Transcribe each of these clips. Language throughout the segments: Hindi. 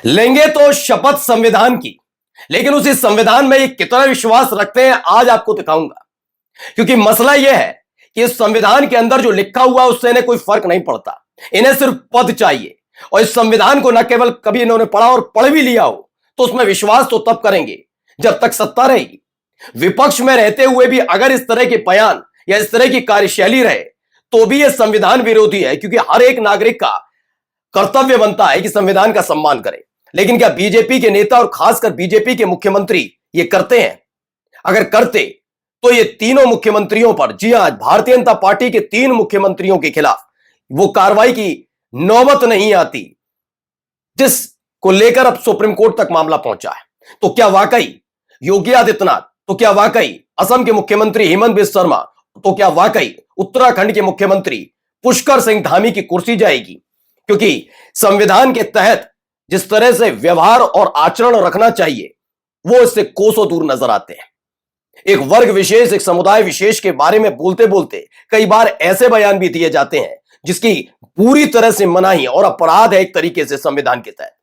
लेंगे तो शपथ संविधान की, लेकिन उसी संविधान में ये कितना विश्वास रखते हैं आज आपको दिखाऊंगा। क्योंकि मसला यह है कि इस संविधान के अंदर जो लिखा हुआ है उससे इन्हें कोई फर्क नहीं पड़ता, इन्हें सिर्फ पद चाहिए। और इस संविधान को न केवल कभी इन्होंने पढ़ा और पढ़ भी लिया हो तो उसमें विश्वास तो तब करेंगे जब तक सत्ता रहेगी। विपक्ष में रहते हुए भी अगर इस तरह के बयान या इस तरह की कार्यशैली रहे तो भी यह संविधान विरोधी है, क्योंकि हर एक नागरिक का कर्तव्य बनता है कि संविधान का सम्मान करे। लेकिन क्या बीजेपी के नेता और खासकर बीजेपी के मुख्यमंत्री ये करते हैं? अगर करते तो ये तीनों मुख्यमंत्रियों पर, जी हां, भारतीय जनता पार्टी के 3 मुख्यमंत्रियों के खिलाफ वो कार्रवाई की नौबत नहीं आती जिसको लेकर अब सुप्रीम कोर्ट तक मामला पहुंचा है। तो क्या वाकई योगी आदित्यनाथ, तो क्या वाकई असम के मुख्यमंत्री हेमंत बिस्वा शर्मा, तो क्या वाकई उत्तराखंड के मुख्यमंत्री पुष्कर सिंह धामी की कुर्सी जाएगी? क्योंकि संविधान के तहत जिस तरह से व्यवहार और आचरण रखना चाहिए वो इससे कोसों दूर नजर आते हैं। एक वर्ग विशेष, एक समुदाय विशेष के बारे में बोलते बोलते कई बार ऐसे बयान भी दिए जाते हैं जिसकी पूरी तरह से मनाही और अपराध है एक तरीके से संविधान के तहत।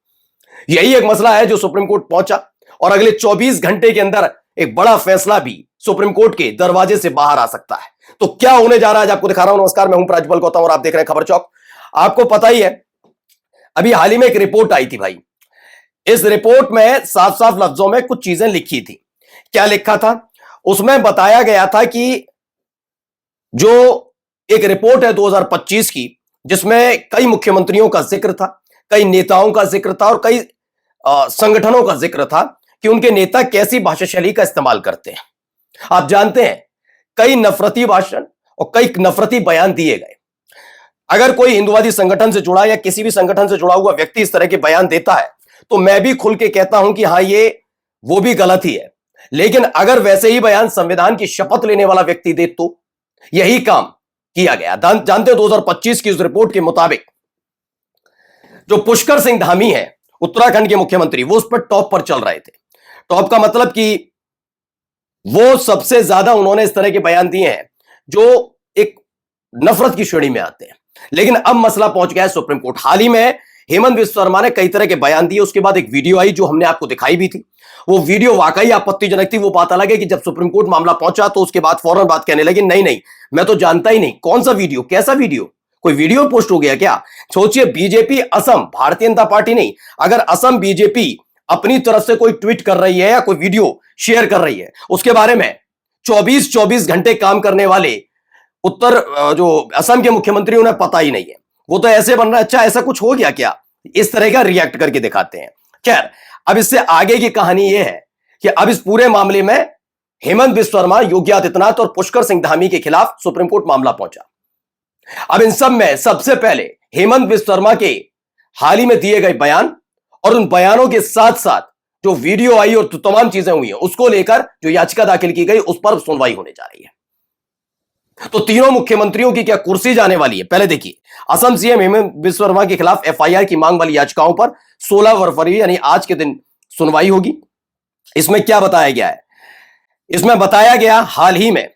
यही एक मसला है जो सुप्रीम कोर्ट पहुंचा और अगले 24 घंटे के अंदर एक बड़ा फैसला भी सुप्रीम कोर्ट के दरवाजे से बाहर आ सकता है। तो क्या होने जा रहा है आज आपको दिखा रहा हूं। नमस्कार, मैं हूं प्राज्वल गौतम और आप देख रहे हैं खबर चौक। आपको पता ही है, अभी हाल ही में एक रिपोर्ट आई थी भाई। इस रिपोर्ट में साफ साफ लफ्जों में कुछ चीजें लिखी थी। क्या लिखा था? उसमें बताया गया था कि जो एक रिपोर्ट है 2025 की, जिसमें कई मुख्यमंत्रियों का जिक्र था, कई नेताओं का जिक्र था और कई संगठनों का जिक्र था कि उनके नेता कैसी भाषा शैली का इस्तेमाल करते हैं। आप जानते हैं, कई नफरती भाषण और कई नफरती बयान दिए गए। अगर कोई हिंदुवादी संगठन से जुड़ा या किसी भी संगठन से जुड़ा हुआ व्यक्ति इस तरह के बयान देता है तो मैं भी खुल के कहता हूं कि हां, ये वो भी गलत ही है। लेकिन अगर वैसे ही बयान संविधान की शपथ लेने वाला व्यक्ति दे तो यही काम किया गया। जानते हो 2025 की उस रिपोर्ट के मुताबिक जो पुष्कर सिंह धामी है, उत्तराखंड के मुख्यमंत्री, वो उस पर टॉप पर चल रहे थे। टॉप का मतलब कि वो सबसे ज्यादा उन्होंने इस तरह के बयान दिए हैं जो एक नफरत की श्रेणी में आते हैं। लेकिन अब मसला पहुंच गया है सुप्रीम कोर्ट। हाल ही में हेमंत बिस्वा शर्मा ने कई तरह के बयान दिए, उसके बाद एक वीडियो आई जो हमने आपको दिखाई भी थी। वो वीडियो वाकई आपत्तिजनक थी। वो बात अलग है कि जब सुप्रीम कोर्ट मामला पहुंचा तो उसके बाद फौरन बात कहने लगे, नहीं नहीं, मैं तो जानता ही नहीं। कौन सा वीडियो, कैसा वीडियो? कोई वीडियो पोस्ट हो गया क्या? सोचिए, बीजेपी असम, भारतीय जनता पार्टी नहीं, अगर असम बीजेपी अपनी तरफ से कोई ट्वीट कर रही है या कोई वीडियो शेयर कर रही है, उसके बारे में 24 घंटे काम करने वाले जो असम के मुख्यमंत्री, उन्हें पता ही नहीं है। वो तो ऐसे बन रहा है, अच्छा ऐसा कुछ हो गया क्या, इस तरह का रिएक्ट करके दिखाते हैं। खैर, अब इससे आगे की कहानी यह है कि अब इस पूरे मामले में हेमंत बिस्वा शर्मा, योगी आदित्यनाथ और पुष्कर सिंह धामी के खिलाफ सुप्रीम कोर्ट मामला पहुंचा। अब इन सब में सबसे पहले हेमंत बिस्वा शर्मा के हाल ही में दिए गए बयान और उन बयानों के साथ साथ जो वीडियो आई और तमाम चीजें हुई हैं उसको लेकर जो याचिका दाखिल की गई उस पर सुनवाई होने जा रही है। तो तीनों मुख्यमंत्रियों की क्या कुर्सी जाने वाली है? पहले देखिए, असम सीएम हेमंत बिस्वा शर्मा के खिलाफ एफआईआर की मांग वाली याचिकाओं पर 16 फरवरी यानी आज के दिन सुनवाई होगी। इसमें क्या बताया गया है? इसमें बताया गया, हाल ही में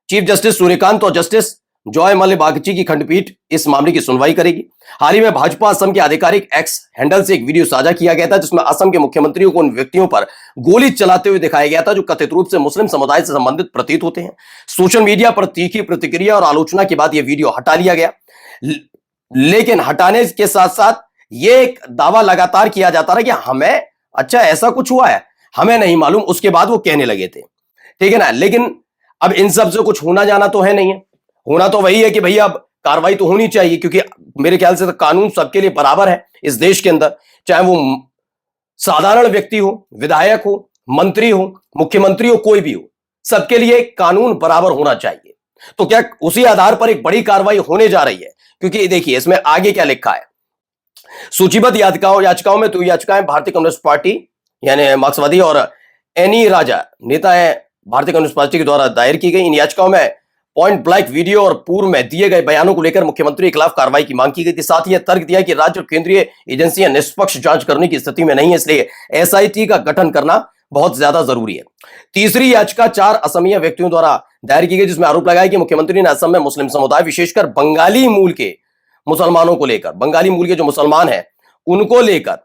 चीफ जस्टिस सूर्यकांत और जस्टिस जॉय मल्ल बागची की खंडपीठ इस मामले की सुनवाई करेगी। हाल ही में भाजपा असम के आधिकारिक एक्स हैंडल से एक वीडियो साझा किया गया था जिसमें असम के मुख्यमंत्रियों को उन व्यक्तियों पर गोली चलाते हुए दिखाया गया था जो कथित रूप से मुस्लिम समुदाय से संबंधित प्रतीत होते हैं। सोशल मीडिया पर तीखी प्रतिक्रिया और आलोचना के बाद यह वीडियो हटा लिया गया। लेकिन हटाने के साथ साथ यह एक दावा लगातार किया जाता रहा कि हमें, अच्छा ऐसा कुछ हुआ है, हमें नहीं मालूम। उसके बाद वो कहने लगे थे, ठीक है ना। लेकिन अब इन सब से कुछ होना जाना तो है नहीं है। होना तो वही है कि भैया अब कार्रवाई तो होनी चाहिए, क्योंकि मेरे ख्याल से तो कानून सबके लिए बराबर है इस देश के अंदर, चाहे वो साधारण व्यक्ति हो, विधायक हो, मंत्री हो, मुख्यमंत्री हो, कोई भी हो, सबके लिए कानून बराबर होना चाहिए। तो क्या उसी आधार पर एक बड़ी कार्रवाई होने जा रही है? क्योंकि देखिए इसमें आगे क्या लिखा है। सूचीबद्ध याचिकाओं में तो याचिकाएं भारतीय कम्युनिस्ट पार्टी यानी मार्क्सवादी और एनी राजा नेता है भारतीय कम्युनिस्ट पार्टी के द्वारा दायर की गई। इन याचिकाओं में पॉइंट ब्लैंक वीडियो और पूर्व में दिए गए बयानों को लेकर मुख्यमंत्री के खिलाफ कार्रवाई की मांग की गई थी। साथ ही यह तर्क दिया कि राज्य और केंद्रीय एजेंसियां निष्पक्ष जांच करने की स्थिति में नहीं है, इसलिए एसआईटी का गठन करना बहुत ज्यादा जरूरी है। तीसरी याचिका 4 असमीय व्यक्तियों द्वारा दायर की गई जिसमें आरोप लगाया कि मुख्यमंत्री ने असम में मुस्लिम समुदाय, विशेषकर बंगाली मूल के मुसलमानों को लेकर, बंगाली मूल के जो मुसलमान हैं उनको लेकर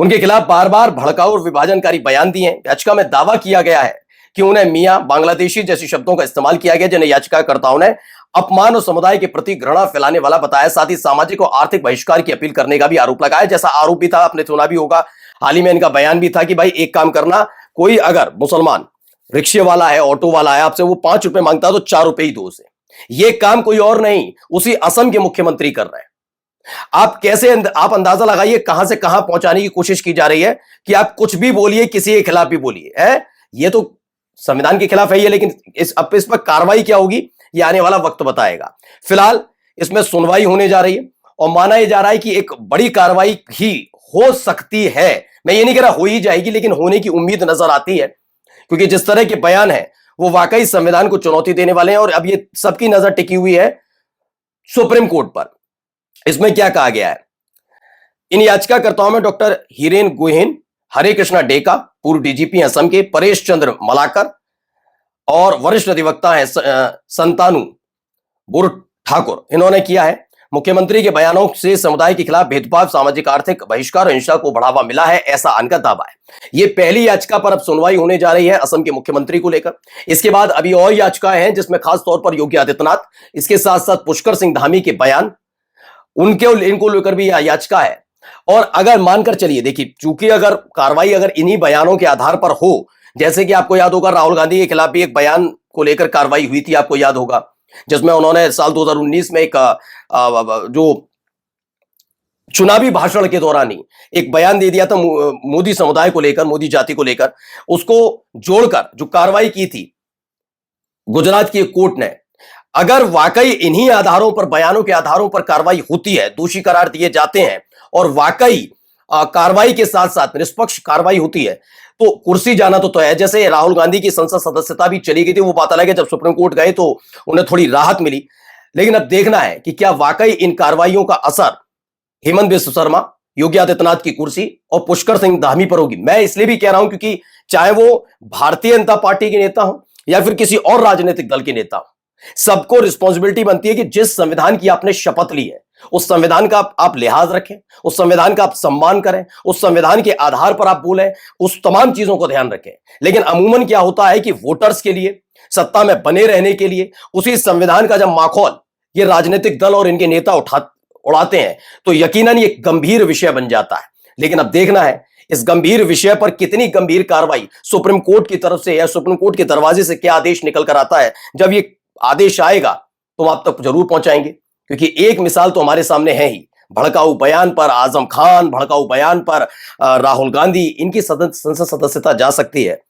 उनके खिलाफ बार बार भड़काऊ और विभाजनकारी बयान दिए हैं। याचिका में दावा किया गया है कि उन्हें मियां, बांग्लादेशी जैसे शब्दों का इस्तेमाल किया गया, जिन्हें याचिकाकर्ताओं ने अपमान और समुदाय के प्रति घृणा फैलाने वाला बताया। साथ ही सामाजिक और आर्थिक बहिष्कार की अपील करने का भी आरोप लगाया। जैसा आरोप भी था, आपने सुना भी होगा, हाल ही में इनका बयान भी था कि भाई एक काम करना, कोई अगर मुसलमान रिक्शे वाला है, ऑटो वाला है, आपसे वो 5 रुपए मांगता है तो 4 रुपए ही दो उसे। ये काम कोई और नहीं, उसी असम के मुख्यमंत्री कर रहे हैं। आप अंदाजा लगाइए कहां से कहां पहुंचाने की कोशिश की जा रही है कि आप कुछ भी बोलिए, किसी के खिलाफ भी बोलिए, है ये तो संविधान के खिलाफ है ये, लेकिन इस पर कार्रवाई क्या होगी ये आने वाला वक्त बताएगा। फिलहाल इसमें सुनवाई होने जा रही है और माना यह जा रहा है कि एक बड़ी कार्रवाई ही हो सकती है। मैं ये नहीं कह रहा हो ही जाएगी, लेकिन होने की उम्मीद नजर आती है, क्योंकि जिस तरह के बयान है वो वाकई संविधान को चुनौती देने वाले हैं। और अब ये सबकी नजर टिकी हुई है सुप्रीम कोर्ट पर। इसमें क्या कहा गया है? इन याचिकाकर्ताओं में डॉक्टर हिरेन गोहेन, हरे कृष्णा डेका, पूर्व डीजीपी असम के, परेश चंद्र मलाकर और वरिष्ठ अधिवक्ता हैं संतानु बुर ठाकुर, इन्होंने किया है। मुख्यमंत्री के बयानों से समुदाय के खिलाफ भेदभाव, सामाजिक आर्थिक बहिष्कार और हिंसा को बढ़ावा मिला है, ऐसा इनका दावा है। ये पहली याचिका पर अब सुनवाई होने जा रही है असम के मुख्यमंत्री को लेकर। इसके बाद अभी और याचिकाएं हैं, जिसमें खास तौर पर योगी आदित्यनाथ, इसके साथ साथ पुष्कर सिंह धामी के बयान, इनको लेकर भी याचिका है। और अगर मानकर चलिए, देखिए, चूंकि अगर कार्रवाई अगर इन्हीं बयानों के आधार पर हो, जैसे कि आपको याद होगा राहुल गांधी के खिलाफ भी एक बयान को लेकर कार्रवाई हुई थी, आपको याद होगा, जिसमें उन्होंने साल 2019 में एक जो चुनावी भाषण के दौरान ही एक बयान दे दिया था मोदी समुदाय को लेकर, मोदी जाति को लेकर, उसको जोड़कर जो कार्रवाई की थी गुजरात की कोर्ट ने। अगर वाकई इन्हीं आधारों पर, बयानों के आधारों पर कार्रवाई होती है, दोषी करार दिए जाते हैं और वाकई कार्रवाई के साथ साथ निष्पक्ष कार्रवाई होती है, तो कुर्सी जाना तो है। जैसे राहुल गांधी की संसद सदस्यता भी चली गई थी, वो बात अलग है, जब सुप्रीम कोर्ट गए तो उन्हें थोड़ी राहत मिली। लेकिन अब देखना है कि क्या वाकई इन कार्रवाइयों का असर हेमंत बिस्व शर्मा, योगी आदित्यनाथ की कुर्सी और पुष्कर सिंह धामी पर होगी। मैं इसलिए भी कह रहा हूं क्योंकि चाहे वो भारतीय जनता पार्टी के नेता हो या फिर किसी और राजनीतिक दल के नेता हो, सबको रिस्पॉन्सिबिलिटी बनती है कि जिस संविधान की आपने शपथ ली है, उस संविधान का आप लिहाज रखें, उस संविधान का आप सम्मान करें, उस संविधान के आधार पर आप बोलें, उस तमाम चीजों को ध्यान रखें। लेकिन अमूमन क्या होता है कि वोटर्स के लिए, सत्ता में बने रहने के लिए उसी संविधान का जब माखौल ये राजनीतिक दल और इनके नेता उड़ाते हैं, तो यकीनन ये गंभीर विषय बन जाता है। लेकिन अब देखना है इस गंभीर विषय पर कितनी गंभीर कार्रवाई सुप्रीम कोर्ट की तरफ से या सुप्रीम कोर्ट के दरवाजे से क्या आदेश निकल कर आता है। जब ये आदेश आएगा तो आप तक जरूर पहुंचाएंगे, क्योंकि एक मिसाल तो हमारे सामने है ही, भड़काऊ बयान पर आजम खान, भड़काऊ बयान पर राहुल गांधी, इनकी संसद सदस्यता जा सकती है।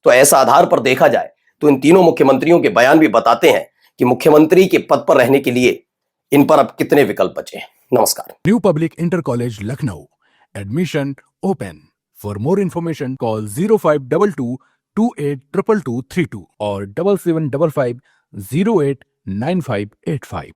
तो ऐसा आधार पर देखा जाए तो इन तीनों मुख्यमंत्रियों के बयान भी बताते हैं कि मुख्यमंत्री के पद पर रहने के लिए इन पर अब कितने विकल्प बचे हैं। नमस्कार। New public inter college Lucknow, admission open. For more information call 0522 282232 और 7755 089585।